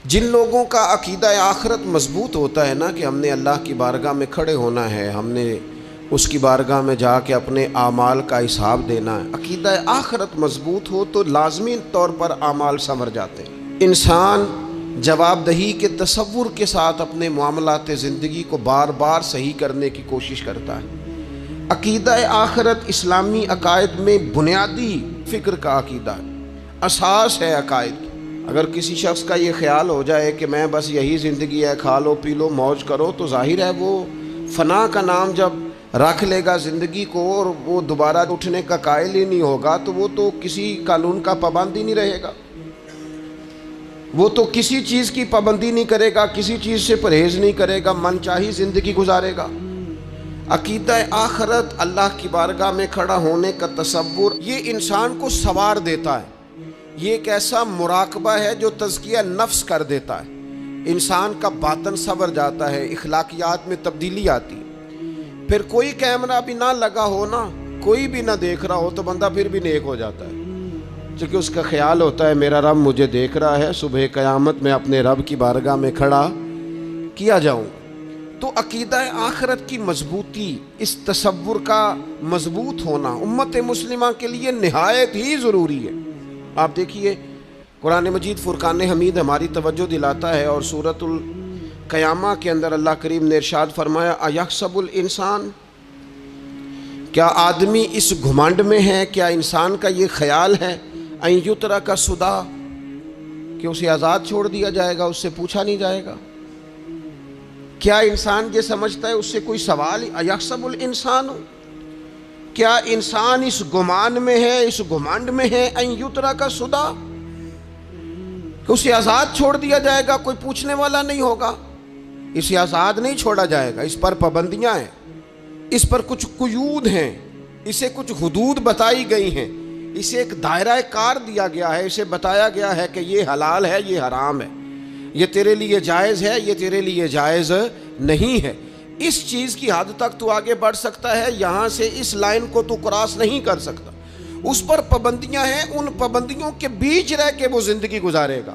جن لوگوں کا عقیدہ آخرت مضبوط ہوتا ہے نا کہ ہم نے اللہ کی بارگاہ میں کھڑے ہونا ہے، ہم نے اس کی بارگاہ میں جا کے اپنے اعمال کا حساب دینا ہے، عقیدہ آخرت مضبوط ہو تو لازمی طور پر اعمال سنور جاتے ہیں۔ انسان جواب دہی کے تصور کے ساتھ اپنے معاملات زندگی کو بار بار صحیح کرنے کی کوشش کرتا ہے۔ عقیدہ آخرت اسلامی عقائد میں بنیادی فکر کا عقیدہ ہے، اساس ہے عقائد کی۔ اگر کسی شخص کا یہ خیال ہو جائے کہ میں بس یہی زندگی ہے، کھا لو پی لو موج کرو، تو ظاہر ہے وہ فنا کا نام جب رکھ لے گا زندگی کو اور وہ دوبارہ اٹھنے کا قائل ہی نہیں ہوگا تو وہ تو کسی قانون کا پابند ہی نہیں رہے گا، وہ تو کسی چیز کی پابندی نہیں کرے گا، کسی چیز سے پرہیز نہیں کرے گا، من چاہی زندگی گزارے گا۔ عقیدہ آخرت، اللہ کی بارگاہ میں کھڑا ہونے کا تصور، یہ انسان کو سوار دیتا ہے۔ یہ ایک ایسا مراقبہ ہے جو تزکیہ نفس کر دیتا ہے، انسان کا باطن سنور جاتا ہے، اخلاقیات میں تبدیلی آتی ہے۔ پھر کوئی کیمرہ بھی نہ لگا ہو نا، کوئی بھی نہ دیکھ رہا ہو تو بندہ پھر بھی نیک ہو جاتا ہے، چونکہ اس کا خیال ہوتا ہے میرا رب مجھے دیکھ رہا ہے، صبح قیامت میں اپنے رب کی بارگاہ میں کھڑا کیا جاؤں۔ تو عقیدہ آخرت کی مضبوطی، اس تصور کا مضبوط ہونا امت مسلمہ کے لیے نہایت ہی ضروری ہے۔ آپ دیکھیے قرآن مجید فرقان حمید ہماری توجہ دلاتا ہے، اور سورۃ القیامہ کے اندر اللہ کریم نے ارشاد فرمایا ایحسب الانسان، کیا آدمی اس گھمنڈ میں ہے، کیا انسان کا یہ خیال ہے ان یترک سدی، کہ اسے آزاد چھوڑ دیا جائے گا، اس سے پوچھا نہیں جائے گا؟ کیا انسان یہ سمجھتا ہے اس سے کوئی سوال؟ ایحسب الانسان، کیا انسان اس گمان میں ہے، اس گھمنڈ میں ہے ان یترک سدی، کہ اسے آزاد چھوڑ دیا جائے گا، کوئی پوچھنے والا نہیں ہوگا؟ اسے آزاد نہیں چھوڑا جائے گا، اس پر پابندیاں ہیں، اس پر کچھ قیود ہیں، اسے کچھ حدود بتائی گئی ہیں، اسے ایک دائرہ کار دیا گیا ہے، اسے بتایا گیا ہے کہ یہ حلال ہے، یہ حرام ہے، یہ تیرے لیے جائز ہے، یہ تیرے لیے جائز نہیں ہے۔ اس چیز کی حد تک تو آگے بڑھ سکتا ہے، یہاں سے اس لائن کو تو کراس نہیں کر سکتا، اس پر پابندیاں ہیں، ان پابندیوں کے بیچ رہ کے وہ زندگی گزارے گا۔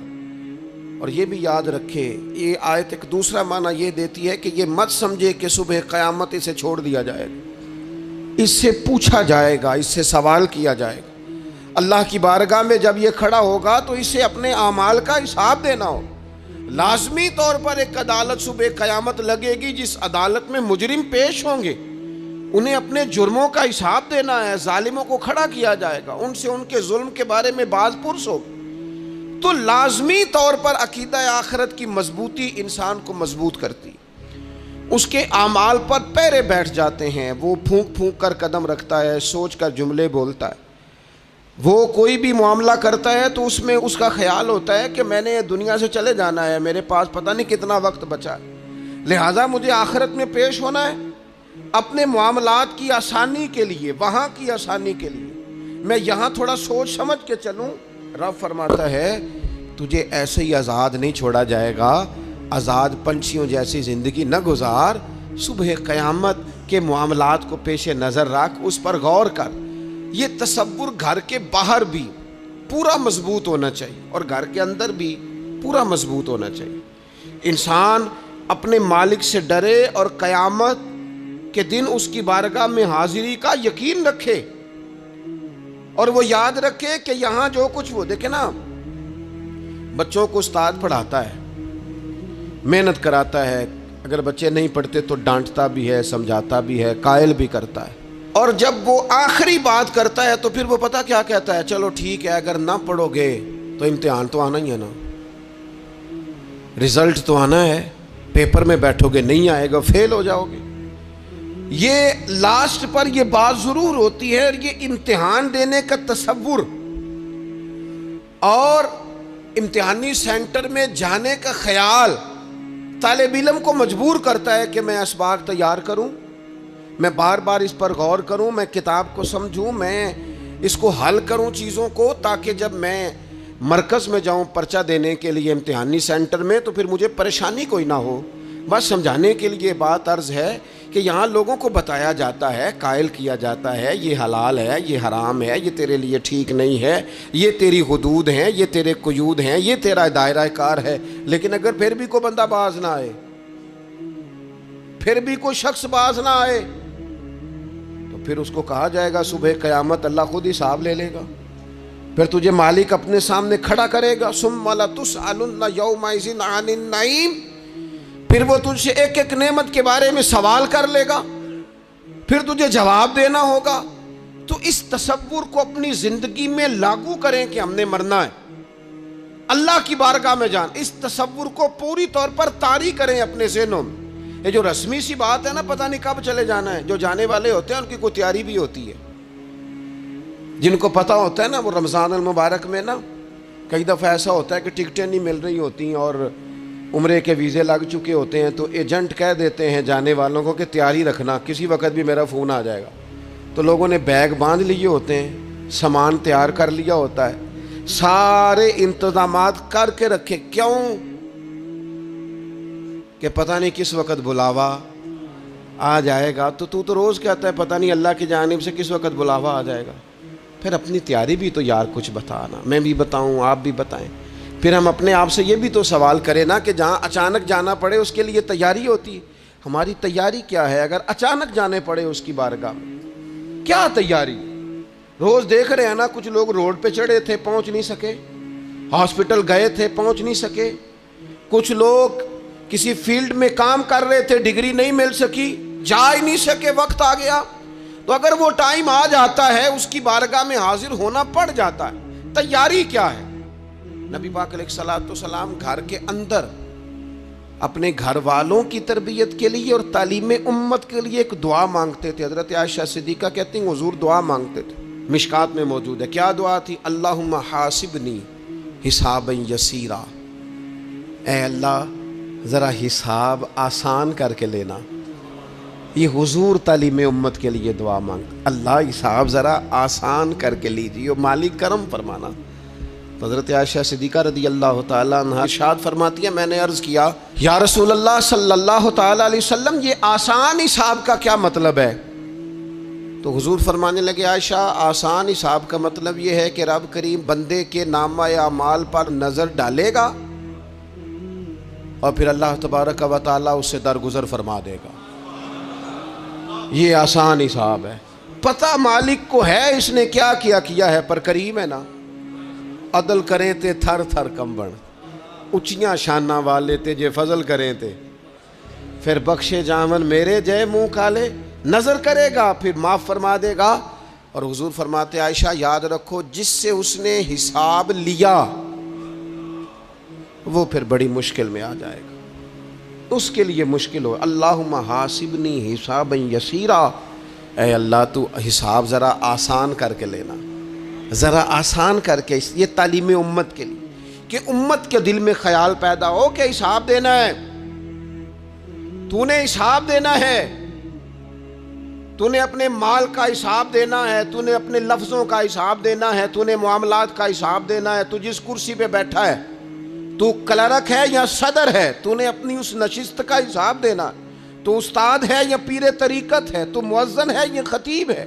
اور یہ بھی یاد رکھے، یہ آیت ایک دوسرا معنی یہ دیتی ہے کہ یہ مت سمجھے کہ صبح قیامت اسے چھوڑ دیا جائے گا، اس سے پوچھا جائے گا، اس سے سوال کیا جائے گا۔ اللہ کی بارگاہ میں جب یہ کھڑا ہوگا تو اسے اپنے اعمال کا حساب دینا ہو۔ لازمی طور پر ایک عدالت صبح قیامت لگے گی، جس عدالت میں مجرم پیش ہوں گے، انہیں اپنے جرموں کا حساب دینا ہے، ظالموں کو کھڑا کیا جائے گا، ان سے ان کے ظلم کے بارے میں باز پرس ہوگا۔ تو لازمی طور پر عقیدہ آخرت کی مضبوطی انسان کو مضبوط کرتی، اس کے اعمال پر پیرے بیٹھ جاتے ہیں، وہ پھونک پھونک کر قدم رکھتا ہے، سوچ کر جملے بولتا ہے، وہ کوئی بھی معاملہ کرتا ہے تو اس میں اس کا خیال ہوتا ہے کہ میں نے دنیا سے چلے جانا ہے، میرے پاس پتہ نہیں کتنا وقت بچا ہے، لہٰذا مجھے آخرت میں پیش ہونا ہے اپنے معاملات کی آسانی کے لیے، وہاں کی آسانی کے لیے میں یہاں تھوڑا سوچ سمجھ کے چلوں۔ رب فرماتا ہے تجھے ایسے ہی آزاد نہیں چھوڑا جائے گا، آزاد پنچھیوں جیسی زندگی نہ گزار، صبح قیامت کے معاملات کو پیش نظر رکھ، اس پر غور کر۔ یہ تصور گھر کے باہر بھی پورا مضبوط ہونا چاہیے اور گھر کے اندر بھی پورا مضبوط ہونا چاہیے۔ انسان اپنے مالک سے ڈرے اور قیامت کے دن اس کی بارگاہ میں حاضری کا یقین رکھے، اور وہ یاد رکھے کہ یہاں جو کچھ، وہ دیکھے نا بچوں کو استاد پڑھاتا ہے، محنت کراتا ہے، اگر بچے نہیں پڑھتے تو ڈانٹتا بھی ہے، سمجھاتا بھی ہے، قائل بھی کرتا ہے، اور جب وہ آخری بات کرتا ہے تو پھر وہ پتہ کیا کہتا ہے؟ چلو ٹھیک ہے، اگر نہ پڑھو گے تو امتحان تو آنا ہی ہے نا، رزلٹ تو آنا ہے، پیپر میں بیٹھو گے نہیں آئے گا، فیل ہو جاؤ گے۔ یہ لاسٹ پر یہ بات ضرور ہوتی ہے، اور یہ امتحان دینے کا تصور اور امتحانی سینٹر میں جانے کا خیال طالب علم کو مجبور کرتا ہے کہ میں اسباق تیار کروں، میں بار بار اس پر غور کروں، میں کتاب کو سمجھوں، میں اس کو حل کروں چیزوں کو، تاکہ جب میں مرکز میں جاؤں پرچہ دینے کے لیے امتحانی سینٹر میں تو پھر مجھے پریشانی کوئی نہ ہو۔ بس سمجھانے کے لیے بات عرض ہے کہ یہاں لوگوں کو بتایا جاتا ہے، قائل کیا جاتا ہے یہ حلال ہے، یہ حرام ہے، یہ تیرے لیے ٹھیک نہیں ہے، یہ تیری حدود ہیں، یہ تیرے قیود ہیں، یہ تیرا دائرہ کار ہے، لیکن اگر پھر بھی کوئی بندہ باز نہ آئے، پھر بھی کوئی شخص باز نہ آئے، تو پھر اس کو کہا جائے گا صبح قیامت اللہ خود حساب لے لے گا، پھر تجھے مالک اپنے سامنے کھڑا کرے گا، ثم لتسألن یومئذ عن النعیم، پھر وہ تجھ سے ایک ایک نعمت کے بارے میں سوال کر لے گا، پھر تجھے جواب دینا ہوگا۔ تو اس تصور کو اپنی زندگی میں لاگو کریں کہ ہم نے مرنا ہے، اللہ کی بارگاہ میں جان، اس تصور کو پوری طور پر طاری کریں اپنے ذہنوں میں۔ یہ جو رسمی سی بات ہے نا، پتہ نہیں کب چلے جانا ہے، جو جانے والے ہوتے ہیں ان کی کوئی تیاری بھی ہوتی ہے، جن کو پتہ ہوتا ہے نا وہ رمضان المبارک میں نا کئی دفعہ ایسا ہوتا ہے کہ ٹکٹیں نہیں مل رہی ہوتی ہیں اور عمرے کے ویزے لگ چکے ہوتے ہیں، تو ایجنٹ کہہ دیتے ہیں جانے والوں کو کہ تیاری رکھنا، کسی وقت بھی میرا فون آ جائے گا۔ تو لوگوں نے بیگ باندھ لیے ہوتے ہیں، سامان تیار کر لیا ہوتا ہے، سارے انتظامات کر کے رکھے، کیوں کہ پتہ نہیں کس وقت بلاوا آ جائے گا۔ تو روز کہتا ہے پتہ نہیں اللہ کی جانب سے کس وقت بلاوا آ جائے گا۔ پھر اپنی تیاری بھی تو یار کچھ بتانا، میں بھی بتاؤں، آپ بھی بتائیں۔ پھر ہم اپنے آپ سے یہ بھی تو سوال کریں نا کہ جہاں اچانک جانا پڑے اس کے لیے تیاری ہوتی ہے، ہماری تیاری کیا ہے؟ اگر اچانک جانے پڑے اس کی بارگاہ میں کیا تیاری؟ روز دیکھ رہے ہیں نا، کچھ لوگ روڈ پہ چڑھے تھے پہنچ نہیں سکے، ہاسپٹل گئے تھے پہنچ نہیں سکے، کچھ لوگ کسی فیلڈ میں کام کر رہے تھے، ڈگری نہیں مل سکی، جا ہی نہیں سکے، وقت آ گیا۔ تو اگر وہ ٹائم آ جاتا ہے اس کی بارگاہ میں حاضر ہونا پڑ جاتا ہے، تیاری کیا ہے؟ نبی پاک علیہ الصلوۃ والسلام گھر کے اندر اپنے گھر والوں کی تربیت کے لیے اور تعلیم امت کے لیے ایک دعا مانگتے تھے۔ حضرت عائشہ صدیقہ کہتی ہیں حضور دعا مانگتے تھے، مشکات میں موجود ہے۔ کیا دعا تھی؟ اللہم حاسبنی حسابا یسیرا، اے اللہ ذرا حساب آسان کر کے لینا۔ یہ حضور تعلیم امت کے لیے دعا مانگ، اللہ حساب ذرا آسان کر کے لیجیے، مالک کرم فرمانا۔ حضرت عائشہ صدیقہ رضی اللہ تعالیٰ عنہ ارشاد فرماتی ہے، میں نے عرض کیا یا رسول اللہ صلی اللہ تعالیٰ علیہ وسلم یہ آسان حساب کا کیا مطلب ہے؟ تو حضور فرمانے لگے عائشہ آسان حساب کا مطلب یہ ہے کہ رب کریم بندے کے نامہ اعمال پر نظر ڈالے گا اور پھر اللہ تبارک و تعالیٰ اس سے درگزر فرما دے گا۔ یہ آسان حساب ہے، پتہ مالک کو ہے اس نے کیا کیا ہے، پر کریم ہے نا۔ عدل کریں تے تھر تھر کمبن، اچیاں شانہ والے تے جے فضل کریں تے پھر بخشے جامن میرے جے منہ کالے، نظر کرے گا پھر معاف فرما دے گا۔ اور حضور فرماتے عائشہ یاد رکھو جس سے اس نے حساب لیا وہ پھر بڑی مشکل میں آ جائے گا، اس کے لیے مشکل ہو۔ اللہم حاسبنی حسابا یسیرا، اے اللہ تو حساب ذرا آسان کر کے لینا، ذرا آسان کر کے۔ یہ تعلیم امت کے لیے کہ امت کے دل میں خیال پیدا ہو کہ حساب دینا ہے، تو نے حساب دینا ہے، تو نے اپنے مال کا حساب دینا ہے، تو نے اپنے لفظوں کا حساب دینا ہے، تو نے معاملات کا حساب دینا ہے۔ تو جس کرسی پہ بیٹھا ہے، تو کلرک ہے یا صدر ہے، تو نے اپنی اس نشست کا حساب دینا۔ تو استاد ہے یا پیر طریقت ہے، تو مؤذن ہے یا خطیب ہے،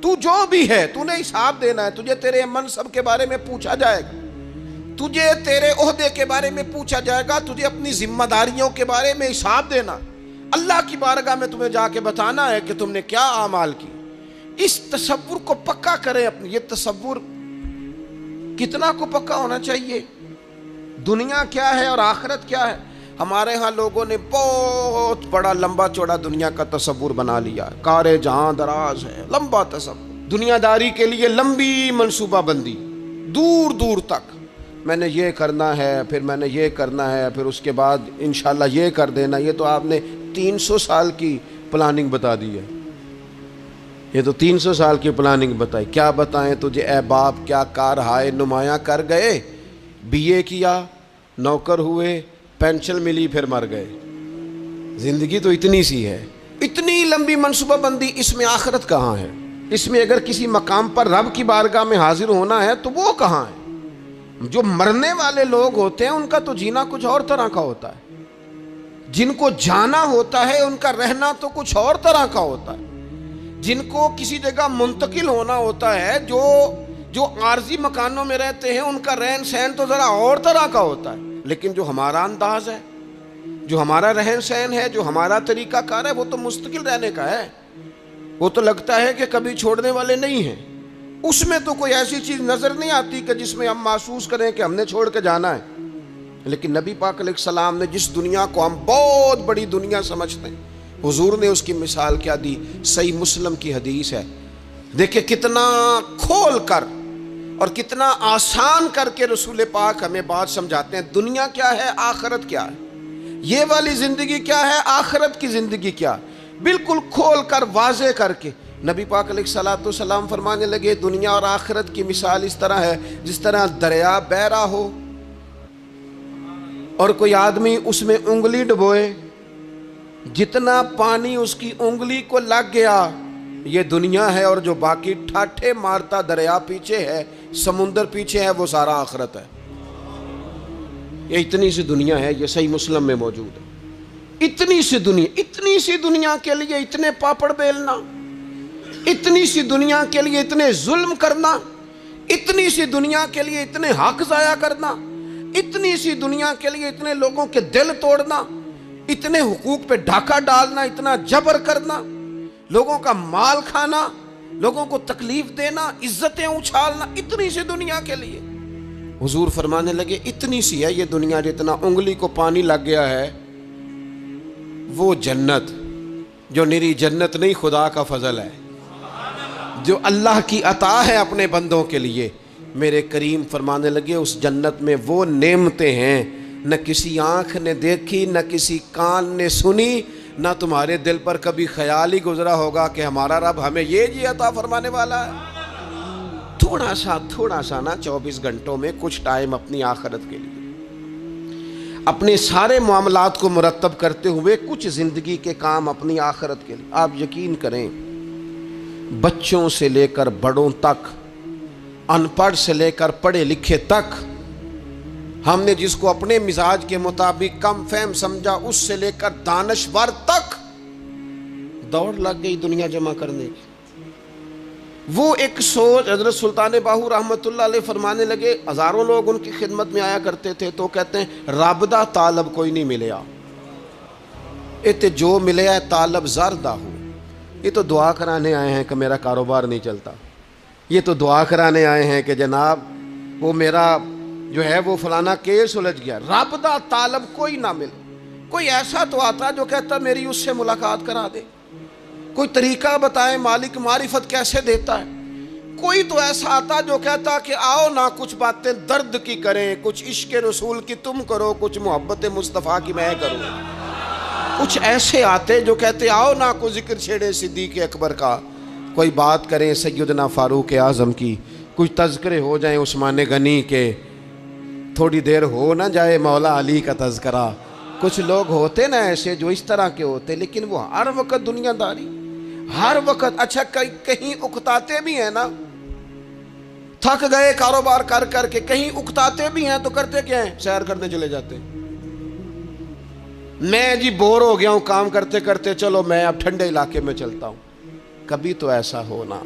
تو جو بھی ہے تو نے حساب دینا ہے۔ تجھے تیرے منصب کے بارے میں پوچھا جائے گا، تجھے تیرے عہدے کے بارے میں پوچھا جائے گا، تجھے اپنی ذمہ داریوں کے بارے میں حساب دینا۔ اللہ کی بارگاہ میں تمہیں جا کے بتانا ہے کہ تم نے کیا اعمال کی۔ اس تصور کو پکا کریں اپنی۔ یہ تصور کتنا کو پکا ہونا چاہیے، دنیا کیا ہے اور آخرت کیا ہے۔ ہمارے ہاں لوگوں نے بہت بڑا لمبا چوڑا دنیا کا تصور بنا لیا ہے، کار جہاں دراز ہے، لمبا تصور، دنیا داری کے لیے لمبی منصوبہ بندی، دور دور تک میں نے یہ کرنا ہے، پھر میں نے یہ کرنا ہے، پھر اس کے بعد انشاءاللہ یہ کر دینا۔ یہ تو آپ نے 300 سال کی پلاننگ بتا دی ہے، یہ تو 300 سال کی پلاننگ بتائی۔ کیا بتائیں تجھے اے باپ، کیا کار ہائے نمایاں کر گئے، بی اے کیا، نوکر ہوئے، پینشن ملی، پھر مر گئے۔ زندگی تو اتنی سی ہے، اتنی لمبی منصوبہ بندی، اس میں آخرت کہاں ہے؟ اس میں اگر کسی مقام پر رب کی بارگاہ میں حاضر ہونا ہے تو وہ کہاں ہے؟ جو مرنے والے لوگ ہوتے ہیں ان کا تو جینا کچھ اور طرح کا ہوتا ہے، جن کو جانا ہوتا ہے ان کا رہنا تو کچھ اور طرح کا ہوتا ہے، جن کو کسی جگہ منتقل ہونا ہوتا ہے، جو عارضی مکانوں میں رہتے ہیں ان کا رہن سہن تو ذرا اور طرح کا ہوتا ہے، لیکن جو ہمارا انداز ہے، جو ہمارا رہن سہن ہے، جو ہمارا طریقہ کار ہے، وہ تو مستقل رہنے کا ہے، وہ تو لگتا ہے کہ کبھی چھوڑنے والے نہیں ہیں، اس میں تو کوئی ایسی چیز نظر نہیں آتی کہ جس میں ہم محسوس کریں کہ ہم نے چھوڑ کے جانا ہے۔ لیکن نبی پاک علیہ السلام نے جس دنیا کو ہم بہت بڑی دنیا سمجھتے ہیں، حضور نے اس کی مثال کیا دی؟ صحیح مسلم کی حدیث ہے، دیکھیں کتنا کھول کر اور کتنا آسان کر کے رسول پاک ہمیں بات سمجھاتے ہیں۔ دنیا کیا ہے، آخرت کیا ہے، یہ والی زندگی کیا ہے، آخرت کی زندگی کیا، بالکل کھول کر واضح کر کے نبی پاک علیہ السلام فرمانے لگے دنیا اور آخرت کی مثال اس طرح ہے جس طرح دریا بہہ رہا ہو اور کوئی آدمی اس میں انگلی ڈبوئے، جتنا پانی اس کی انگلی کو لگ گیا یہ دنیا ہے، اور جو باقی ٹھاٹھے مارتا دریا پیچھے ہے، سمندر پیچھے ہے، وہ سارا آخرت ہے۔ یہ اتنی سی دنیا ہے، یہ صحیح مسلم میں موجود ہے۔ اتنی سی دنیا کے لیے اتنے پاپڑ بیلنا، اتنی سی دنیا کے لیے اتنے ظلم کرنا، اتنی سی دنیا کے لیے اتنے حق ضائع کرنا، اتنی سی دنیا کے لیے اتنے لوگوں کے دل توڑنا، اتنے حقوق پہ ڈھاکہ ڈالنا، اتنا جبر کرنا، لوگوں کا مال کھانا، لوگوں کو تکلیف دینا، عزتیں اچھالنا، اتنی سی دنیا کے لیے حضور فرمانے لگے اتنی سی ہے یہ دنیا، جتنا انگلی کو پانی لگ گیا ہے وہ جنت، جو نری جنت نہیں، خدا کا فضل ہے، جو اللہ کی عطا ہے اپنے بندوں کے لیے۔ میرے کریم فرمانے لگے اس جنت میں وہ نعمتیں ہیں نہ کسی آنکھ نے دیکھی، نہ کسی کان نے سنی، نہ تمہارے دل پر کبھی خیال ہی گزرا ہوگا کہ ہمارا رب ہمیں یہ جی عطا فرمانے والا ہے۔ تھوڑا سا نا 24 گھنٹوں میں کچھ ٹائم اپنی آخرت کے لیے، اپنے سارے معاملات کو مرتب کرتے ہوئے کچھ زندگی کے کام اپنی آخرت کے لیے۔ آپ یقین کریں بچوں سے لے کر بڑوں تک، ان پڑھ سے لے کر پڑھے لکھے تک، ہم نے جس کو اپنے مزاج کے مطابق کم فہم سمجھا اس سے لے کر دانشور تک دوڑ لگ گئی دنیا جمع کرنے کی۔ وہ ایک سوچ حضرت سلطان باہو رحمۃ اللہ علیہ فرمانے لگے، ہزاروں لوگ ان کی خدمت میں آیا کرتے تھے تو کہتے ہیں رابدہ طالب کوئی نہیں ملیا، ات جو ملے ہے طالب زردہ ہو، یہ تو دعا کرانے آئے ہیں کہ میرا کاروبار نہیں چلتا، یہ تو دعا کرانے آئے ہیں کہ جناب وہ میرا جو ہے وہ فلانا کیس سلجھ گیا۔ رابطہ طالب کوئی نہ ملے، کوئی ایسا تو آتا جو کہتا میری اس سے ملاقات کرا دے، کوئی طریقہ بتائے مالک معرفت کیسے دیتا ہے، کوئی تو ایسا آتا جو کہتا کہ آؤ نہ کچھ باتیں درد کی کریں، کچھ عشق رسول کی تم کرو، کچھ محبت مصطفیٰ کی میں کروں۔ کچھ ایسے آتے جو کہتے آؤ نہ کوئی ذکر چھیڑے صدیق اکبر کا، کوئی بات کریں سیدنا فاروق اعظم کی، کچھ تذکرے ہو جائیں عثمان غنی کے، تھوڑی دیر ہو نہ جائے مولا علی کا تذکرہ۔ کچھ لوگ ہوتے نا ایسے جو اس طرح کے ہوتے، لیکن وہ ہر وقت دنیا داری، ہر وقت اچھا کہیں اکتاتے بھی ہیں نا، تھک گئے کاروبار کر کر کے، کہیں اکتاتے بھی ہیں تو کرتے کیا ہیں، سیر کرنے چلے جاتے ہیں۔ میں جی بور ہو گیا ہوں کام کرتے کرتے، چلو میں اب ٹھنڈے علاقے میں چلتا ہوں۔ کبھی تو ایسا ہونا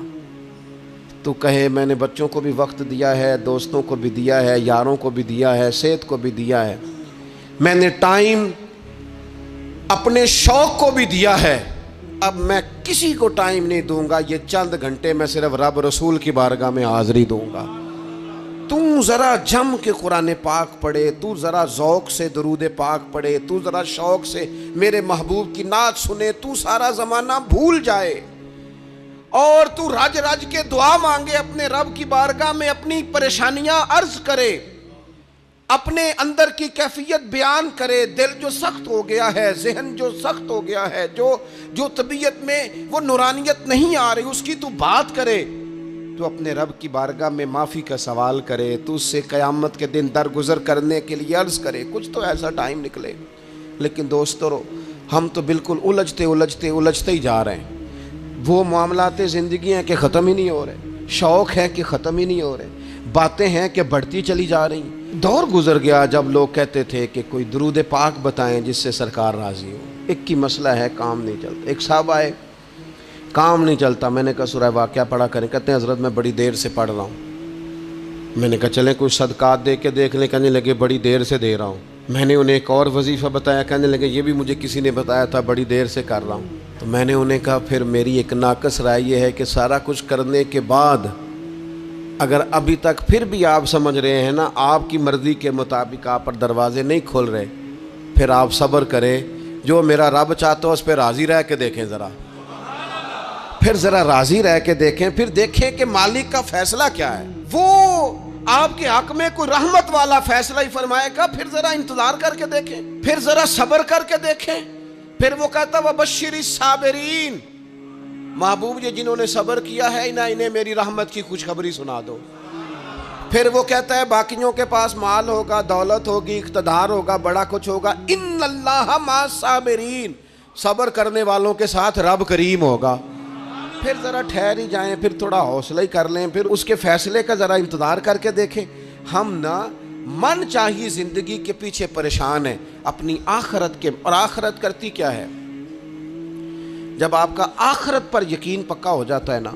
تو کہے میں نے بچوں کو بھی وقت دیا ہے، دوستوں کو بھی دیا ہے، یاروں کو بھی دیا ہے، صحت کو بھی دیا ہے، میں نے ٹائم اپنے شوق کو بھی دیا ہے، اب میں کسی کو ٹائم نہیں دوں گا، یہ چند گھنٹے میں صرف رب رسول کی بارگاہ میں حاضری دوں گا۔ تو ذرا جم کے قرآن پاک پڑھے، تو ذرا ذوق سے درود پاک پڑھے، تو ذرا شوق سے میرے محبوب کی نعت سنے، تو سارا زمانہ بھول جائے اور تو رج رج کے دعا مانگے، اپنے رب کی بارگاہ میں اپنی پریشانیاں عرض کرے، اپنے اندر کی کیفیت بیان کرے، دل جو سخت ہو گیا ہے، ذہن جو سخت ہو گیا ہے، جو طبیعت میں وہ نورانیت نہیں آ رہی، اس کی تو بات کرے، تو اپنے رب کی بارگاہ میں معافی کا سوال کرے، تو اس سے قیامت کے دن درگزر کرنے کے لیے عرض کرے، کچھ تو ایسا ٹائم نکلے۔ لیکن دوستو ہم تو بالکل الجھتے ہی جا رہے ہیں، وہ معاملات زندگی ہیں کہ ختم ہی نہیں ہو رہے، شوق ہے کہ ختم ہی نہیں ہو رہے، باتیں ہیں کہ بڑھتی چلی جا رہی ہیں، دور گزر گیا جب لوگ کہتے تھے کہ کوئی درود پاک بتائیں جس سے سرکار راضی ہو. ایک کی مسئلہ ہے کام نہیں چلتا. ایک صاحب آئے کام نہیں چلتا. میں نے کہا سورہ واقعہ پڑھا کریں. کہتے ہیں حضرت میں بڑی دیر سے پڑھ رہا ہوں. میں نے کہا چلیں کوئی صدقات دے کے دیکھ لیں. کہنے لگے بڑی دیر سے دے رہا ہوں. میں نے انہیں ایک اور وظیفہ بتایا. کہنے لگے یہ بھی مجھے کسی نے بتایا تھا بڑی دیر سے کر رہا ہوں. تو میں نے انہیں کہا پھر میری ایک ناقص رائے یہ ہے کہ سارا کچھ کرنے کے بعد اگر ابھی تک پھر بھی آپ سمجھ رہے ہیں نا آپ کی مرضی کے مطابق آپ پر دروازے نہیں کھل رہے, پھر آپ صبر کریں. جو میرا رب چاہتا ہو اس پہ راضی رہ کے دیکھیں. پھر ذرا راضی رہ کے دیکھیں. پھر دیکھیں کہ مالک کا فیصلہ کیا ہے. وہ آپ کے حق میں کوئی رحمت والا فیصلہ ہی فرمائے گا. پھر ذرا انتظار کر کے دیکھیں. پھر ذرا صبر کر کے دیکھیں. پھر وہ کہتا وَبَشِّرِ الصَّابِرِينَ, محبوب یہ جنہوں نے صبر کیا ہے انہیں میری رحمت کی خوشخبری سنا دو. پھر وہ کہتا ہے باقیوں کے پاس مال ہوگا, دولت ہوگی, اقتدار ہوگا, بڑا کچھ ہوگا. ان اللہ مع الصابرین, صبر کرنے والوں کے ساتھ رب کریم ہوگا. پھر ذرا ٹھہر ہی جائیں, پھر تھوڑا حوصلہ ہی کر لیں, پھر اس کے فیصلے کا ذرا انتظار کر کے دیکھیں. ہم نا من چاہیے زندگی کے پیچھے پریشان ہیں اپنی آخرت کے. اور آخرت کرتی کیا ہے؟ جب آپ کا آخرت پر یقین پکا ہو جاتا ہے نا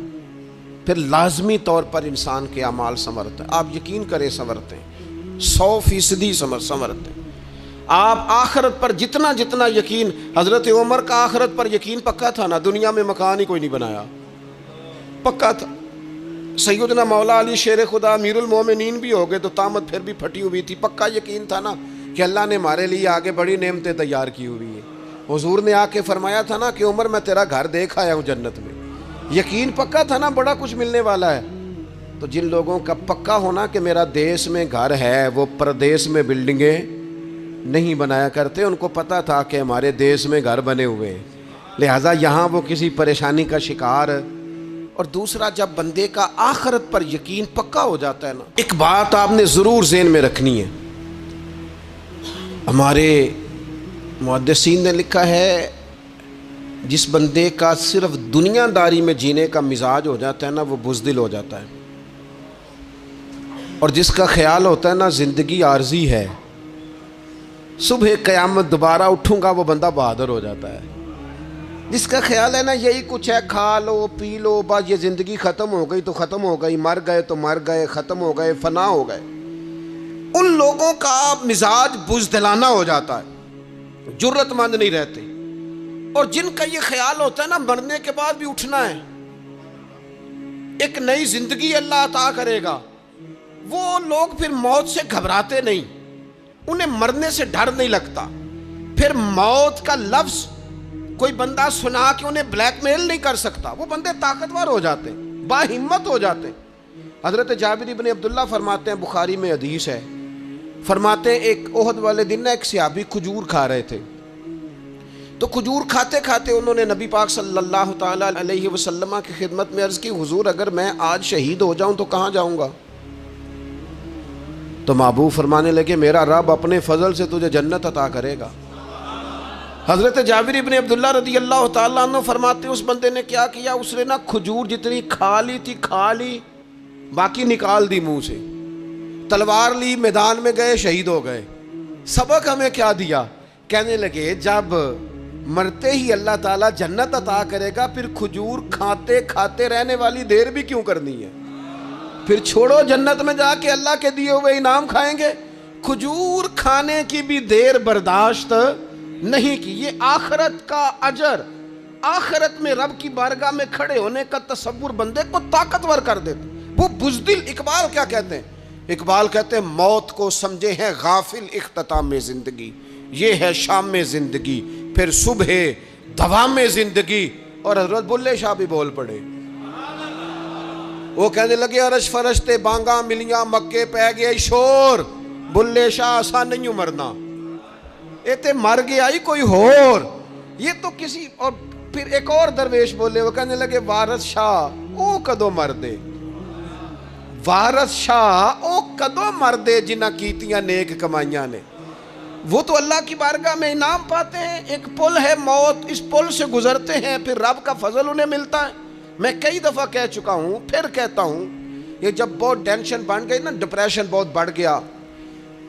پھر لازمی طور پر انسان کے اعمال سنورتے ہیں. آپ یقین کریں سنورتے ہیں, 100% سنورتے ہیں. آپ آخرت پر جتنا جتنا یقین, حضرت عمر کا آخرت پر یقین پکا تھا نا, دنیا میں مکان ہی کوئی نہیں بنایا, پکا تھا. سیدنا مولا علی شیر خدا امیر المومنین بھی ہو گئے تو طامت پھر بھی پھٹی ہوئی تھی. پکا یقین تھا نا کہ اللہ نے ہمارے لیے آگے بڑی نعمتیں تیار کی ہوئی ہیں. حضور نے آ کے فرمایا تھا نا کہ عمر میں تیرا گھر دیکھ آیا ہوں جنت میں. یقین پکا تھا نا بڑا کچھ ملنے والا ہے. تو جن لوگوں کا پکا ہونا کہ میرا دیس میں گھر ہے, وہ پردیس میں بلڈنگیں نہیں بنایا کرتے. ان کو پتا تھا کہ ہمارے دیس میں گھر بنے ہوئے ہیں, لہٰذا یہاں وہ کسی پریشانی کا شکار. اور دوسرا جب بندے کا آخرت پر یقین پکا ہو جاتا ہے نا, ایک بات آپ نے ضرور ذہن میں رکھنی ہے. ہمارے محدثین نے لکھا ہے جس بندے کا صرف دنیا داری میں جینے کا مزاج ہو جاتا ہے نا وہ بزدل ہو جاتا ہے. اور جس کا خیال ہوتا ہے نا زندگی عارضی ہے, صبح قیامت دوبارہ اٹھوں گا, وہ بندہ بہادر ہو جاتا ہے. جس کا خیال ہے نا یہی کچھ ہے, کھا لو پی لو بس, یہ زندگی ختم ہو گئی تو ختم ہو گئی, مر گئے تو مر گئے, ختم ہو گئے, فنا ہو گئے, ان لوگوں کا مزاج بزدلانہ ہو جاتا ہے, جرت مند نہیں رہتے. اور جن کا یہ خیال ہوتا ہے نا مرنے کے بعد بھی اٹھنا ہے, ایک نئی زندگی اللہ عطا کرے گا, وہ لوگ پھر موت سے گھبراتے نہیں, انہیں مرنے سے ڈر نہیں لگتا. پھر موت کا لفظ کوئی بندہ سنا کہ انہیں بلیک میل نہیں کر سکتا. وہ بندے طاقتور ہو جاتے, باہمت ہو جاتے. حضرت جابر بن عبداللہ فرماتے ہیں, بخاری میں حدیث ہے, فرماتے ہیں ایک احد والے دن ایک صحابی کھجور کھا رہے تھے. تو کھجور کھاتے کھاتے انہوں نے نبی پاک صلی اللہ تعالیٰ علیہ وسلم کی خدمت میں عرض کی, حضور اگر میں آج شہید ہو جاؤں تو کہاں جاؤں گا؟ تو محبوب فرمانے لگے میرا رب اپنے فضل سے تجھے جنت عطا کرے گا. حضرت جابر ابن عبداللہ رضی اللہ تعالیٰ عنہ فرماتے اس بندے نے کیا کیا, اس نے نا کھجور جتنی کھا لی تھی کھا لی, باقی نکال دی منہ سے, تلوار لی, میدان میں گئے, شہید ہو گئے. سبق ہمیں کیا دیا؟ کہنے لگے جب مرتے ہی اللہ تعالیٰ جنت عطا کرے گا, پھر کھجور کھاتے کھاتے رہنے والی دیر بھی کیوں کرنی ہے؟ پھر چھوڑو, جنت میں جا کے اللہ کے دیے ہوئے انعام کھائیں گے. کھجور کھانے کی بھی دیر برداشت نہیں کی. یہ آخرت کا اجر, آخرت میں رب کی بارگاہ میں کھڑے ہونے کا تصور بندے کو طاقتور کر دیتا. وہ بزدل. اقبال کیا کہتے ہیں؟ اقبال کہتے ہیں موت کو سمجھے ہیں غافل اختتام زندگی, یہ ہے شام زندگی, پھر صبح دوام زندگی. اور حضرت بلے شاہ بھی بول پڑے, وہ کہنے لگے عرش فرشتے بانگاں ملیاں مکے پہ گیا شور, بلے شاہ آسان نہیں مرنا, ایتے مر گیا ہی کوئی ہور, یہ تو کسی. اور پھر ایک اور درویش بولے, وہ کہنے لگے وارث شاہ او کدو مردے, وارث شاہ او کدو مردے جنہ کیتیاں نیک کمائیاں نے. وہ تو اللہ کی بارگاہ میں انعام پاتے ہیں. ایک پل ہے موت, اس پل سے گزرتے ہیں, پھر رب کا فضل انہیں ملتا ہے. میں کئی دفعہ کہہ چکا ہوں, پھر کہتا ہوں, یہ جب بہت ٹینشن بن گئی نا, ڈپریشن بہت بڑھ گیا,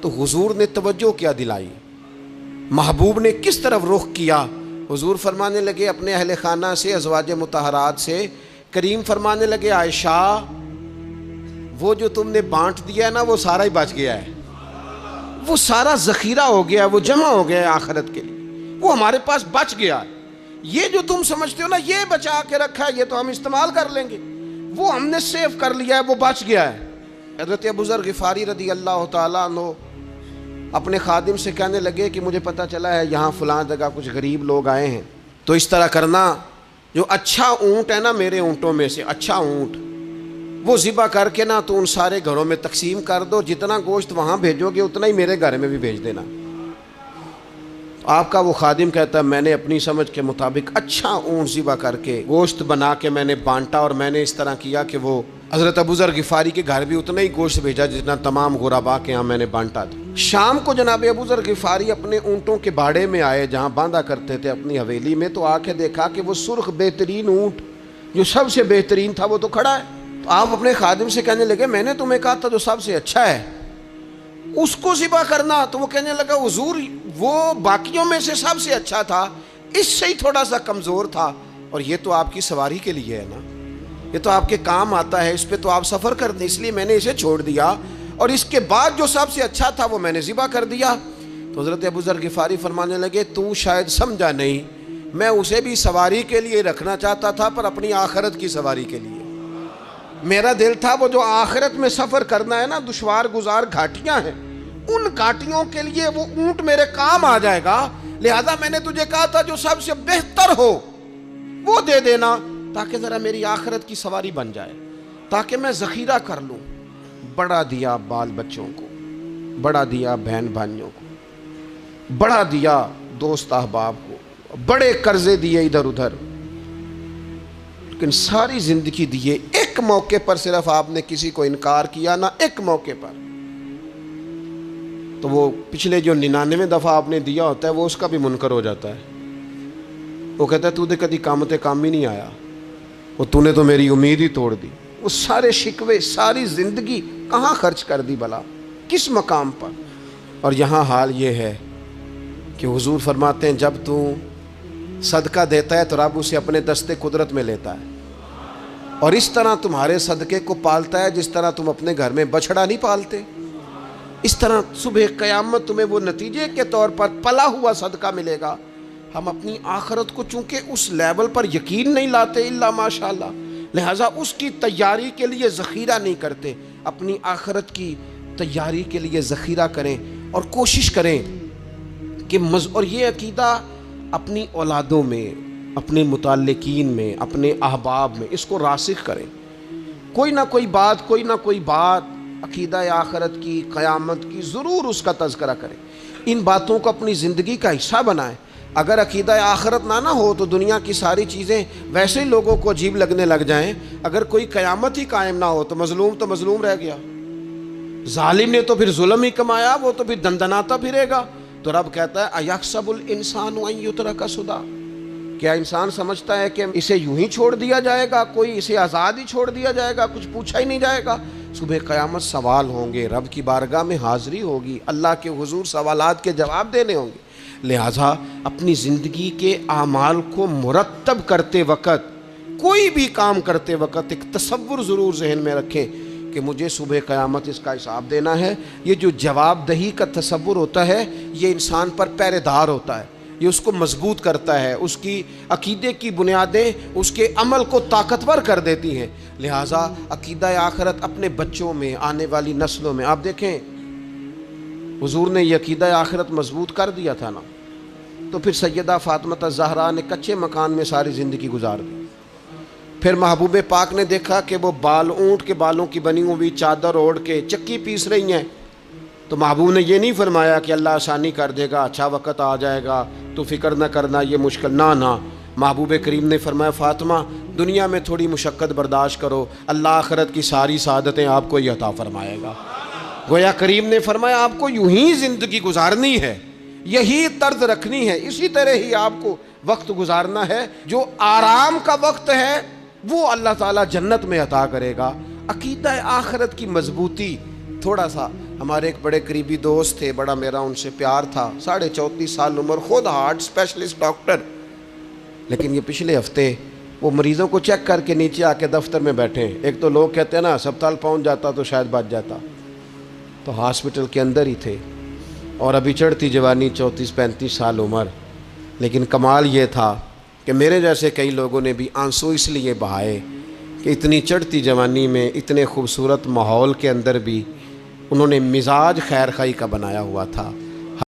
تو حضور نے توجہ کیا دلائی، محبوب نے کس طرف رخ کیا؟ حضور فرمانے لگے اپنے اہل خانہ سے، ازواج مطہرات سے، کریم فرمانے لگے عائشہ وہ جو تم نے بانٹ دیا ہے نا وہ سارا ہی بچ گیا ہے، وہ سارا ذخیرہ ہو گیا، وہ جمع ہو گیا ہے آخرت کے لیے، وہ ہمارے پاس بچ گیا ہے۔ یہ جو تم سمجھتے ہو نا یہ بچا کے رکھا ہے، یہ تو ہم استعمال کر لیں گے، وہ ہم نے سیو کر لیا ہے، وہ بچ گیا ہے۔ حضرت ابو ذر غفاری رضی اللہ تعالیٰ عنہ اپنے خادم سے کہنے لگے کہ مجھے پتہ چلا ہے یہاں فلاں جگہ کچھ غریب لوگ آئے ہیں، تو اس طرح کرنا، جو اچھا اونٹ ہے نا میرے اونٹوں میں سے اچھا اونٹ، وہ ذبح کر کے نا تو ان سارے گھروں میں تقسیم کر دو، جتنا گوشت وہاں بھیجو گے اتنا ہی میرے گھر میں بھی بھیج دینا۔ آپ کا وہ خادم کہتا ہے میں نے اپنی سمجھ کے مطابق اچھا اونٹ ذبح کر کے گوشت بنا کے میں نے بانٹا، اور میں نے اس طرح کیا کہ وہ حضرت ابو ذر غفاری کے گھر بھی اتنا ہی گوشت بھیجا جتنا تمام غربا کے ہاں میں نے بانٹا تھا۔ شام کو جناب ابو ذر غفاری اپنے اونٹوں کے باڑے میں آئے جہاں باندھا کرتے تھے اپنی حویلی میں، تو آ کے دیکھا کہ وہ سرخ بہترین اونٹ جو سب سے بہترین تھا وہ تو کھڑا ہے۔ تو آپ اپنے خادم سے کہنے لگے میں نے تمہیں کہا تھا جو سب سے اچھا ہے اس کو ذبح کرنا، تو وہ کہنے لگا حضور وہ باقیوں میں سے سب سے اچھا تھا، اس سے ہی تھوڑا سا کمزور تھا، اور یہ تو آپ کی سواری کے لیے ہے نا، یہ تو آپ کے کام آتا ہے، اس پہ تو آپ سفر کر دیں، اس لیے میں نے اسے چھوڑ دیا، اور اس کے بعد جو سب سے اچھا تھا وہ میں نے ذبح کر دیا۔ تو حضرت ابو ذر غفاری فرمانے لگے تو شاید سمجھا نہیں، میں اسے بھی سواری کے لیے رکھنا چاہتا تھا پر اپنی آخرت کی سواری کے لیے۔ میرا دل تھا وہ جو آخرت میں سفر کرنا ہے نا، دشوار گزار گھاٹیاں ہیں، ان گھاٹیوں کے لیے وہ اونٹ میرے کام آ جائے گا، لہذا میں نے تجھے کہا تھا جو سب سے بہتر ہو وہ دے دینا تاکہ ذرا میری آخرت کی سواری بن جائے، تاکہ میں ذخیرہ کر لوں۔ بڑا دیا بال بچوں کو، بڑا دیا بہن بھائیوں کو، بڑا دیا دوست احباب کو، بڑے قرضے دیے ادھر ادھر، لیکن ساری زندگی دیے، ایک موقع پر صرف آپ نے کسی کو انکار کیا نہ، ایک موقع پر، تو وہ پچھلے جو 99 دفعہ آپ نے دیا ہوتا ہے وہ اس کا بھی منکر ہو جاتا ہے، وہ کہتا ہے تو نے کدی کام ہی نہیں آیا، وہ تو نے تو میری امید ہی توڑ دی۔ وہ سارے شکوے ساری زندگی کہاں خرچ کر دی بلا، کس مقام پر؟ اور یہاں حال یہ ہے کہ حضور فرماتے ہیں جب تو صدقہ دیتا ہے تو رب اسے اپنے دستے قدرت میں لیتا ہے، اور اس طرح تمہارے صدقے کو پالتا ہے جس طرح تم اپنے گھر میں بچھڑا نہیں پالتے، اس طرح صبح قیامت تمہیں وہ نتیجے کے طور پر پلا ہوا صدقہ ملے گا۔ ہم اپنی آخرت کو چونکہ اس لیول پر یقین نہیں لاتے الا ماشاءاللہ، لہٰذا اس کی تیاری کے لیے ذخیرہ نہیں کرتے، اپنی آخرت کی تیاری کے لیے ذخیرہ کریں اور کوشش کریں کہ اور یہ عقیدہ اپنی اولادوں میں، اپنے متعلقین میں، اپنے احباب میں اس کو راسخ کریں، کوئی نہ کوئی بات عقیدہ آخرت کی، قیامت کی ضرور اس کا تذکرہ کریں، ان باتوں کو اپنی زندگی کا حصہ بنائیں۔ اگر عقیدہ آخرت نہ ہو تو دنیا کی ساری چیزیں ویسے ہی لوگوں کو عجیب لگنے لگ جائیں۔ اگر کوئی قیامت ہی قائم نہ ہو تو مظلوم رہ گیا، ظالم نے تو پھر ظلم ہی کمایا، وہ تو پھر دندناتا پھرے گا۔ تو رب کہتا ہے اَيَحْسَبُ الْإِنسَانُ أَن يُتْرَكَ سُدًى، کیا انسان سمجھتا ہے کہ اسے یوں ہی چھوڑ دیا جائے گا، کوئی اسے آزاد ہی چھوڑ دیا جائے گا، کچھ پوچھا ہی نہیں جائے گا؟ صبح قیامت سوال ہوں گے، رب کی بارگاہ میں حاضری ہوگی، اللہ کے حضور سوالات کے جواب دینے ہوں گے۔ لہٰذا اپنی زندگی کے اعمال کو مرتب کرتے وقت، کوئی بھی کام کرتے وقت ایک تصور ضرور ذہن میں رکھیں کہ مجھے صبح قیامت اس کا حساب دینا ہے۔ یہ جو جواب دہی کا تصور ہوتا ہے یہ انسان پر پہرے دار ہوتا ہے، یہ اس کو مضبوط کرتا ہے، اس کی عقیدے کی بنیادیں اس کے عمل کو طاقتور کر دیتی ہیں۔ لہٰذا عقیدہ آخرت اپنے بچوں میں، آنے والی نسلوں میں، آپ دیکھیں حضور نے یہ عقیدہ آخرت مضبوط کر دیا تھا نا، تو پھر سیدہ فاطمہ الزہرا نے کچے مکان میں ساری زندگی گزار دی۔ پھر محبوب پاک نے دیکھا کہ وہ اونٹ کے بالوں کی بنی ہوئی چادر اوڑھ کے چکی پیس رہی ہیں، تو محبوب نے یہ نہیں فرمایا کہ اللہ آسانی کر دے گا، اچھا وقت آ جائے گا، تو فکر نہ کرنا، یہ مشکل نہ۔ محبوب کریم نے فرمایا فاطمہ دنیا میں تھوڑی مشقت برداشت کرو، اللہ آخرت کی ساری سعادتیں آپ کو ہی عطا فرمائے گا۔ گویا کریم نے فرمایا آپ کو یوں ہی زندگی گزارنی ہے، یہی طرز رکھنی ہے، اسی طرح ہی آپ کو وقت گزارنا ہے۔ جو آرام کا وقت ہے وہ اللہ تعالیٰ جنت میں عطا کرے گا۔ عقیدہ آخرت کی مضبوطی تھوڑا سا ہمارے ایک بڑے قریبی دوست تھے، بڑا میرا ان سے پیار تھا، 34.5 سال عمر، خود ہارٹ اسپیشلسٹ ڈاکٹر، لیکن یہ پچھلے ہفتے وہ مریضوں کو چیک کر کے نیچے آ کے دفتر میں بیٹھے ہیں۔ ایک تو لوگ کہتے ہیں نا ہسپتال پہنچ جاتا تو شاید بچ جاتا، تو ہاسپٹل کے اندر ہی تھے، اور ابھی چڑھتی جوانی، 34-35 سال عمر۔ لیکن کمال یہ تھا کہ میرے جیسے کئی لوگوں نے بھی آنسو اس لیے بہائے کہ اتنی چڑھتی جوانی میں اتنے خوبصورت ماحول کے اندر بھی انہوں نے مزاج خیر خائی کا بنایا ہوا تھا۔